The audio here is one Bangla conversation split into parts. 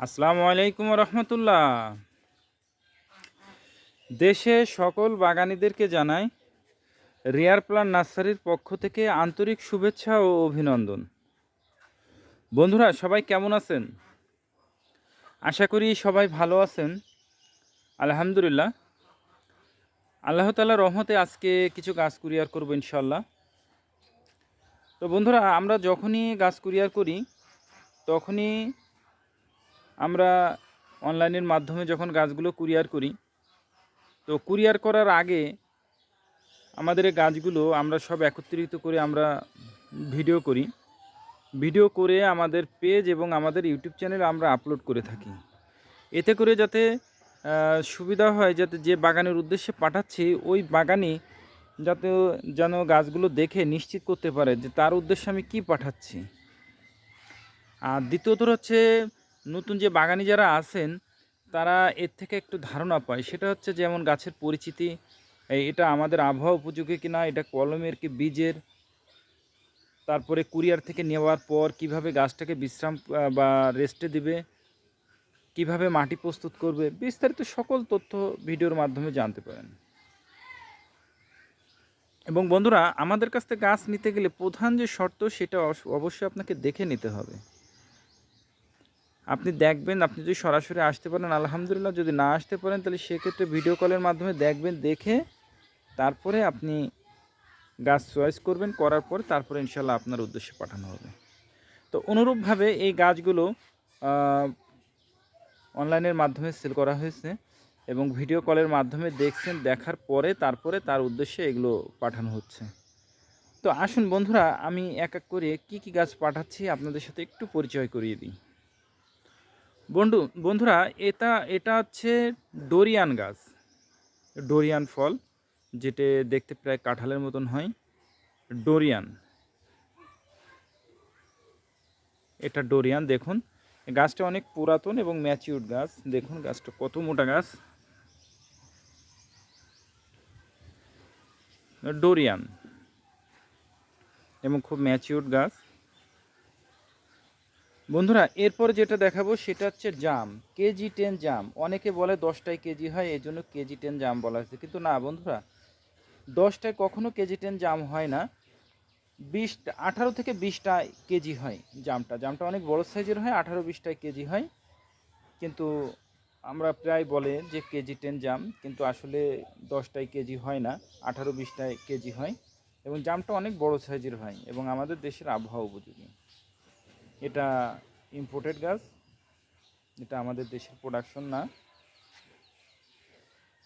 আসসালামু আলাইকুম রহমতুল্লাহ। দেশে সকল বাগানীদেরকে জানাই রিয়ার প্লান নার্সারির পক্ষ থেকে আন্তরিক শুভেচ্ছা ও অভিনন্দন। বন্ধুরা, সবাই কেমন আছেন? আশা করি সবাই ভালো আছেন। আলহামদুলিল্লাহ, আল্লাহ তাআলার রহমতে আজকে কিছু গাছ কুরিয়ার করব ইনশাল্লাহ। তো বন্ধুরা, আমরা যখনই গাছ কুরিয়ার করি তখনই আমরা অনলাইনের মাধ্যমে যখন গাছগুলো কুরিয়ার করি, তো কুরিয়ার করার আগে আমাদের এই গাছগুলো আমরা সব একত্রিত করে আমরা ভিডিও করে আমাদের পেজ এবং আমাদের ইউটিউব চ্যানেলে আমরা আপলোড করে থাকি। এতে করে যাতে সুবিধা হয়, যাতে যে বাগানের উদ্দেশ্যে পাঠাচ্ছি ওই বাগানে যাতে যেন গাছগুলো দেখে নিশ্চিত করতে পারে যে তার উদ্দেশ্যে আমি কি পাঠাচ্ছি। আর দ্বিতীয়ত হচ্ছে, নতুন যে বাগানি যারা আছেন তারা এর থেকে একটু ধারণা পায়। সেটা হচ্ছে যেমন গাছের পরিচিতি, এটা আমাদের আবহাওয়া উপযোগী কিনা, এটা কলমের কি বীজের, তারপরে কুরিয়ার থেকে নেওয়ার পর কিভাবে গাছটাকে বিশ্রাম বা রেস্টে দিবে, কিভাবে মাটি প্রস্তুত করবে, বিস্তারিত সকল তথ্য ভিডিওর মাধ্যমে জানতে পারেন। এবং বন্ধুরা, আমাদের কাছ থেকে গাছ নিতে গেলে প্রধান যে শর্ত সেটা অবশ্যই আপনাকে দেখে নিতে হবে। আপনি দেখবেন, আপনি যদি সরাসরি আসতে পারেন আলহামদুলিল্লাহ, যদি না আসতে পারেন তাহলে সেক্ষেত্রে ভিডিও কলের মাধ্যমে দেখবেন, দেখে তারপরে আপনি গাছ চয়েস করবেন, করার পর তারপরে ইনশাল্লাহ আপনার উদ্দেশ্যে পাঠানো হবে। তো অনুরূপভাবে এই গাছগুলো অনলাইনের মাধ্যমে সেল করা হয়েছে এবং ভিডিও কলের মাধ্যমে দেখছেন, দেখার পরে তারপরে তার উদ্দেশ্যে এগুলো পাঠানো হচ্ছে। তো আসুন বন্ধুরা, আমি এক এক করে কি কি গাছ পাঠাচ্ছি আপনাদের সাথে একটু পরিচয় করিয়ে দিই। বন্ধুরা, এটা হচ্ছে ডোরিয়ান গাছ, ডোরিয়ান ফল, যেটা দেখতে প্রায় কাঁঠালের মতন হয়। ডোরিয়ান, এটা ডোরিয়ান। দেখুন গাছটা অনেক পুরাতন এবং ম্যাচিউরড গাছ। দেখুন গাছটা কত মোটা গাছ, ডোরিয়ান, এবং খুব ম্যাচিউরড গাছ। বন্ধুরা, এরপরে যেটা দেখাবো সেটা হচ্ছে জাম, KG10 জাম। অনেকে বলে 10টায় কেজি হয়, এই জন্য KG10 জাম বলা হয়েছে, কিন্তু না বন্ধুরা, 10টায় কখনো KG10 জাম হয় না। 18 থেকে 20টা কেজি হয় জামটা অনেক বড় সাইজের হয়, 18-20টায় কেজি হয়। কিন্তু আমরা প্রায় বলে যে KG10 জাম, কিন্তু আসলে 10টায় কেজি হয় না, 18-20টায় কেজি হয়। এবং জামটা অনেক বড় সাইজের হয় এবং আমাদের দেশের আবহাওয়া উপযোগী। এটা ইম্পোর্টেড গাছ, এটা আমাদের দেশের প্রোডাকশন না।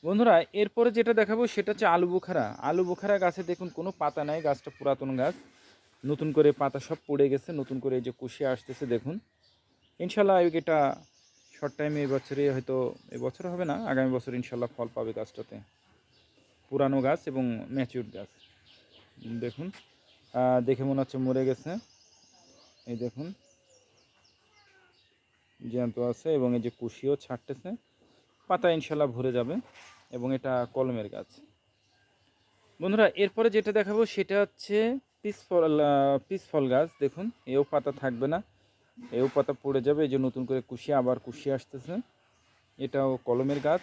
বন্ধুরা, এরপরে যেটা দেখাবো সেটা হচ্ছে আলু বোখারা। আলু বোখারা গাছে দেখুন কোনো পাতা নাই, গাছটা পুরাতন গাছ, নতুন করে পাতা সব পড়ে গেছে, নতুন করে এই যে কুশি আসতেছে দেখুন। ইনশাল্লাহ এটা শর্ট টাইমে এবছরে, হয়তো এবছর হবে না, আগামী বছর ইনশাল্লাহ ফল পাবে গাছটাতে। পুরানো গাছ এবং ম্যাচিউরড গাছ। দেখুন দেখে মনে হচ্ছে মরে গেছে, এই দেখুন জ্যান্ত আছে এবং এই যে কুশিও ছাড়তেছে, পাতা ইনশাল্লাহ ভরে যাবে এবং এটা কলমের গাছ। বন্ধুরা, এরপরে যেটা দেখাবো সেটা হচ্ছে পিস ফল গাছ। দেখুন এও পাতা থাকবে না, এও পাতা পড়ে যাবে, এই যে নতুন করে আবার কুশি আসতেছে, এটাও কলমের গাছ।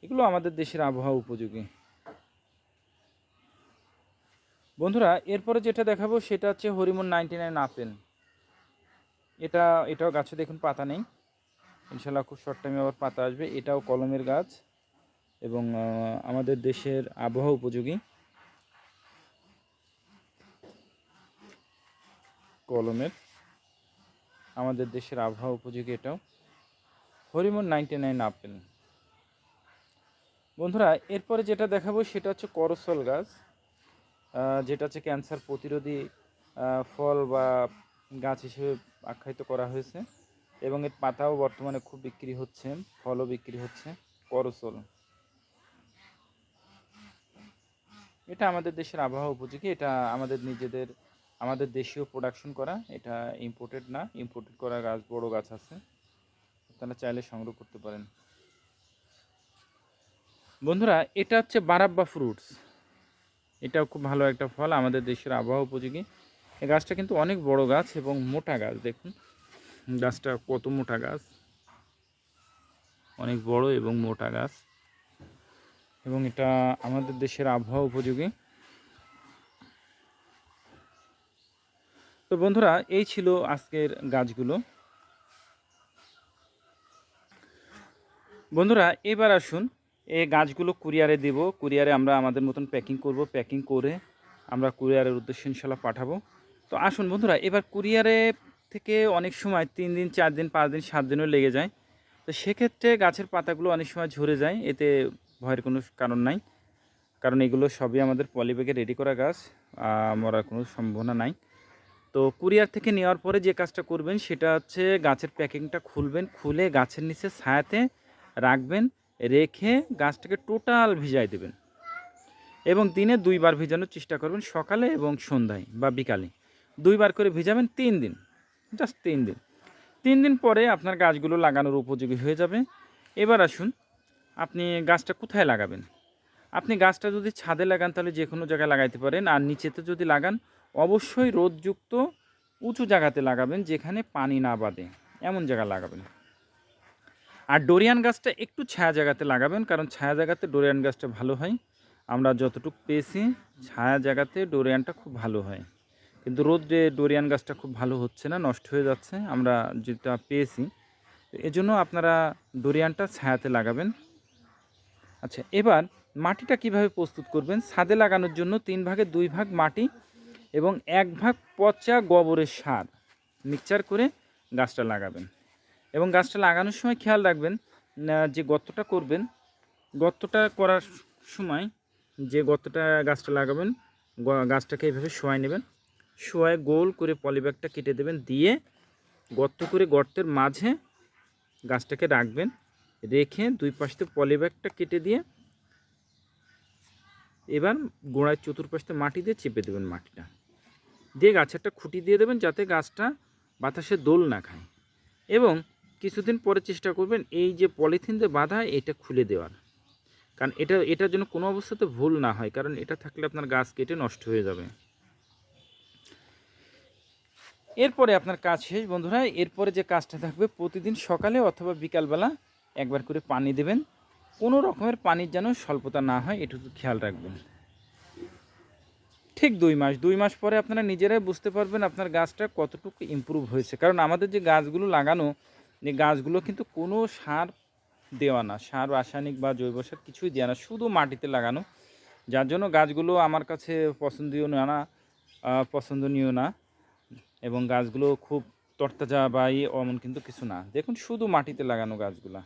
এগুলো আমাদের দেশের আবহাওয়া উপযোগী। বন্ধুরা, এরপরে যেটা দেখাবো সেটা হচ্ছে হরিমন 99 আপেল। এটাও গাছে দেখুন পাতা নেই, ইনশাল্লাহ খুব শর্ট টাইমে আবার পাতা আসবে। এটাও কলমের গাছ এবং আমাদের দেশের আবহাওয়া উপযোগী। কলমের, আমাদের দেশের আবহাওয়া উপযোগী, এটাও হরিমন 99 আপেল। বন্ধুরা, এরপরে যেটা দেখাবো সেটা হচ্ছে করসল গাছ, যেটা হচ্ছে ক্যান্সার প্রতিরোধী ফল বা গাছ হিসেবে আখ্যায়িত করা হয়েছে এবং এর পাতাও বর্তমানে খুব বিক্রি হচ্ছে, ফলও বিক্রি হচ্ছে। করসল, এটা আমাদের দেশের আবহাওয়া উপযোগী, এটা আমাদের দেশীয় প্রোডাকশন করা, এটা ইম্পোর্টেড না। ইম্পোর্টেড করা গাছ, বড় গাছ আছে, আপনারা চাইলে সংগ্রহ করতে পারেন। বন্ধুরা, এটা হচ্ছে বারাব্বা ফ্রুটস, এটাও খুব ভালো একটা ফল, আমাদের দেশের আবহাওয়া উপযোগী। এই গাছটা কিন্তু অনেক বড় গাছ এবং মোটা গাছ। দেখুন গাছটা কত মোটা গাছ, অনেক বড় এবং মোটা গাছ, এবং এটা আমাদের দেশের আবহাওয়া উপযোগী। তো বন্ধুরা, এই ছিল আজকের গাছগুলো। বন্ধুরা, এবার আসুন এই গাছগুলো কুরিয়ারে দেব। কুরিয়ারে আমরা আমাদের মতন প্যাকিং করব, প্যাকিং করে আমরা কুরিয়ারের উদ্দেশ্যে ইনশাল্লাহ পাঠাবো। তো আসুন বন্ধুরা, এবার কুরিয়ারে থেকে অনেক সময় 3 দিন 4 দিন 5 দিন 7 দিনও লেগে যায়। তো সেক্ষেত্রে গাছের পাতাগুলো অনেক সময় ঝরে যায়, এতে ভয়ের কোনো কারণ নাই, কারণ এগুলো সবই আমাদের পলিব্যাগে রেডি করা গাছ, মরার কোনো সম্ভাবনা নাই। তো কুরিয়ার থেকে নেওয়ার পরে যে কাজটা করবেন সেটা হচ্ছে গাছের প্যাকিংটা খুলবেন, খুলে গাছের নিচে ছায়াতে রাখবেন, রেখে গাছটাকে টোটাল ভিজাই দেবেন এবং দিনে 2 বার ভিজানোর চেষ্টা করবেন, সকালে এবং সন্ধ্যায় বা বিকালে 2 বার করে ভিজাবেন। 3 দিন, জাস্ট 3 দিন। 3 দিন পরে আপনার গাছগুলো লাগানোর উপযোগী হয়ে যাবে। এবার আসুন, আপনি গাছটা কোথায় লাগাবেন। আপনি গাছটা যদি ছাদে লাগান তাহলে যে কোনো জায়গায় লাগাইতে পারেন, আর নিচেতে যদি লাগান অবশ্যই রোদযুক্ত উঁচু জায়গাতে লাগাবেন, যেখানে পানি না বাঁধে এমন জায়গা লাগাবেন। আর ডোরিয়ান গাছটা একটু ছায়া জায়গাতে লাগাবেন, কারণ ছায়া জায়গাতে ডোরিয়ান গাছটা ভালো হয়। আমরা যতটুকু পেয়েছি ছায়া জায়গাতে ডোরিয়ানটা খুব ভালো হয়, কিন্তু রোদে ডোরিয়ান গাছটা খুব ভালো হচ্ছে না, নষ্ট হয়ে যাচ্ছে আমরা যেটা পেয়েছি। এজন্য আপনারা ডোরিয়ানটা ছায়াতে লাগাবেন। আচ্ছা, এবার মাটিটা কিভাবে প্রস্তুত করবেন। ছাদে লাগানোর জন্য 3 ভাগে 2 ভাগ মাটি এবং 1 ভাগ পচা গোবরের সার মিক্সচার করে গাছটা লাগাবেন। এবং গাছটা লাগানোর সময় খেয়াল রাখবেন যে গর্তটা করবেন, গর্তটা করার সময় যে গর্তটা গাছটা লাগাবেন, গাছটাকে এইভাবে শোয়াই নেবেন, শোয়ায় গোল করে পলিব্যাগটা কেটে দেবেন, দিয়ে গর্ত করে গর্তের মাঝে গাছটাকে রাখবেন, রেখে 2 পাশ থেকে পলিব্যাগটা কেটে দিয়ে এবার গোড়ায় চতুর্পাশে মাটি দিয়ে চেপে দেবেন, মাটিটা দিয়ে গাছে একটা খুঁটি দিয়ে দেবেন, যাতে গাছটা বাতাসে দোল না খায়। এবং কিছুদিন পরে চেষ্টা করবেন এই যে পলিথিন দিয়ে বাঁধা এটা খুলে দেওয়ার, কারণ এটার জন্য কোনো অবস্থাতে ভুল না হয়, কারণ এটা থাকলে আপনার গাছ কেটে নষ্ট হয়ে যাবে। এরপরে আপনার কাজ শেষ বন্ধুরা। এরপরে যে কাজটা থাকবে, প্রতিদিন সকালে অথবা বিকালবেলা একবার করে পানি দেবেন। কোনো রকমের পানির যেন স্বল্পতা না হয়, এটুকু খেয়াল রাখবেন। ঠিক 2 মাস পরে আপনারা নিজেরাই বুঝতে পারবেন আপনার গাছটা কতটুকু ইমপ্রুভ হয়েছে, কারণ আমাদের যে গাছগুলো লাগানো, যে গাছগুলো কিন্তু কোনো সার দেওয়া না, সার রাসায়নিক বা জৈব সার কিছুই দেওয়া না, শুধু মাটিতে লাগানো, যার জন্য গাছগুলো আমার কাছে পছন্দনীয় না, এবং গাছগুলো খুব তরতাজা বা অমন কিন্তু কিছু না। দেখুন, শুধু মাটিতে লাগানো গাছগুলা।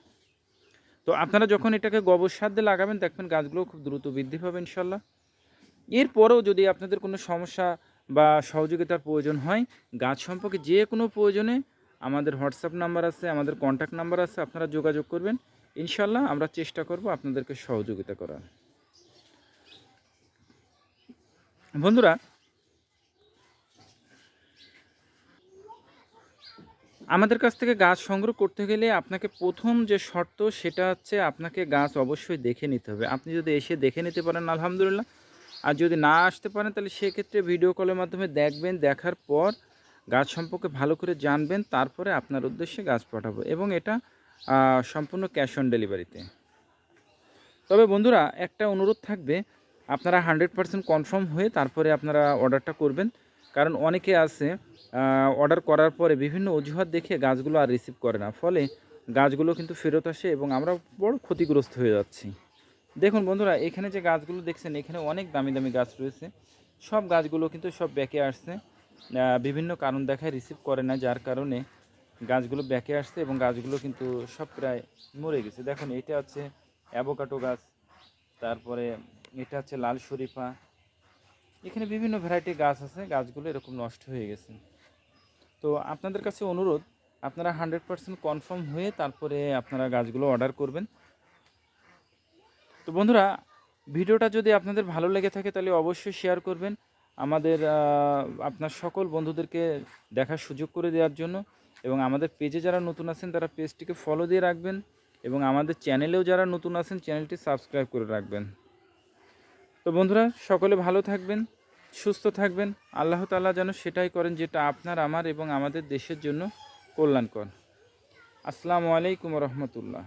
তো আপনারা যখন এটাকে গোবর সার দিয়ে লাগাবেন, দেখবেন গাছগুলো খুব দ্রুত বৃদ্ধি পাবে ইনশাল্লাহ। এরপরেও যদি আপনাদের কোনো সমস্যা বা সহযোগিতার প্রয়োজন হয়, গাছ সম্পর্কে যে কোনো প্রয়োজনে আমাদের হোয়াটসঅ্যাপ নাম্বার আছে, আমাদের কন্ট্যাক্ট নাম্বার আছে, আপনারা যোগাযোগ করবেন। ইনশাল্লাহ আমরা চেষ্টা করব আপনাদেরকে সহযোগিতা করার। বন্ধুরা, আমাদের কাছ থেকে গাছ সংগ্রহ করতে গেলে আপনাকে প্রথম যে শর্ত সেটা হচ্ছে আপনাকে গাছ অবশ্যই দেখে নিতে হবে। আপনি যদি এসে দেখে নিতে পারেন আলহামদুলিল্লাহ, আর যদি না আসতে পারেন তাহলে সেক্ষেত্রে ভিডিও কলের মাধ্যমে দেখবেন, দেখার পর গাছ সম্পর্কে ভালো করে জানবেন, তারপরে আপনার উদ্দেশ্যে গাছ পাঠাবো, এবং এটা সম্পূর্ণ ক্যাশ অন ডেলিভারিতে। তবে বন্ধুরা, একটা অনুরোধ থাকবে, আপনারা 100% কনফার্ম হয়ে তারপরে আপনারা অর্ডারটা করবেন, কারণ অনেকে আছে অর্ডার করার পরে বিভিন্ন অজুহাত দেখে গাছগুলো আর রিসিভ করে না, ফলে গাছগুলো কিন্তু ফেরত আসে এবং আমরা বড় ক্ষতিগ্রস্ত হয়ে যাচ্ছি। দেখুন বন্ধুরা, এখানে যে গাছগুলো দেখছেন, এখানে অনেক দামি দামি গাছ রয়েছে, সব গাছগুলো কিন্তু সব ব্যাকে আসছে, বিভিন্ন কারণ দেখায় রিসিভ করে না, যার কারণে গাছগুলো ব্যাকে আসছে এবং গাছগুলো কিন্তু সব প্রায় মরে গেছে। দেখুন, এটা হচ্ছে অ্যাভোকাডো গাছ, তারপরে এটা হচ্ছে লাল শরীফা, এখানে বিভিন্ন ভ্যারাইটি গাছ আছে, গাছগুলো এরকম নষ্ট হয়ে গেছে। তো আপনাদের কাছে অনুরোধ, আপনারা 100% কনফার্ম হয়ে তারপরে আপনারা গাছগুলো অর্ডার করবেন। তো বন্ধুরা, ভিডিওটা যদি আপনাদের ভালো লেগে থাকে তাহলে অবশ্যই শেয়ার করবেন, আমাদের আপনার সকল বন্ধুদেরকে দেখার সুযোগ করে দেওয়ার জন্য, এবং আমাদের পেজে যারা নতুন আছেন তারা পেজটিকে ফলো দিয়ে রাখবেন, এবং আমাদের চ্যানেলেও যারা নতুন আছেন চ্যানেলটি সাবস্ক্রাইব করে রাখবেন। তো বন্ধুরা, সকলে ভালো থাকবেন, সুস্থ থাকবেন। আল্লাহ তাআলা যেন সেটাই করেন যেটা আপনার, আমার এবং আমাদের দেশের জন্য কল্যাণকর। আসসালামু আলাইকুম রহমতুল্লাহ।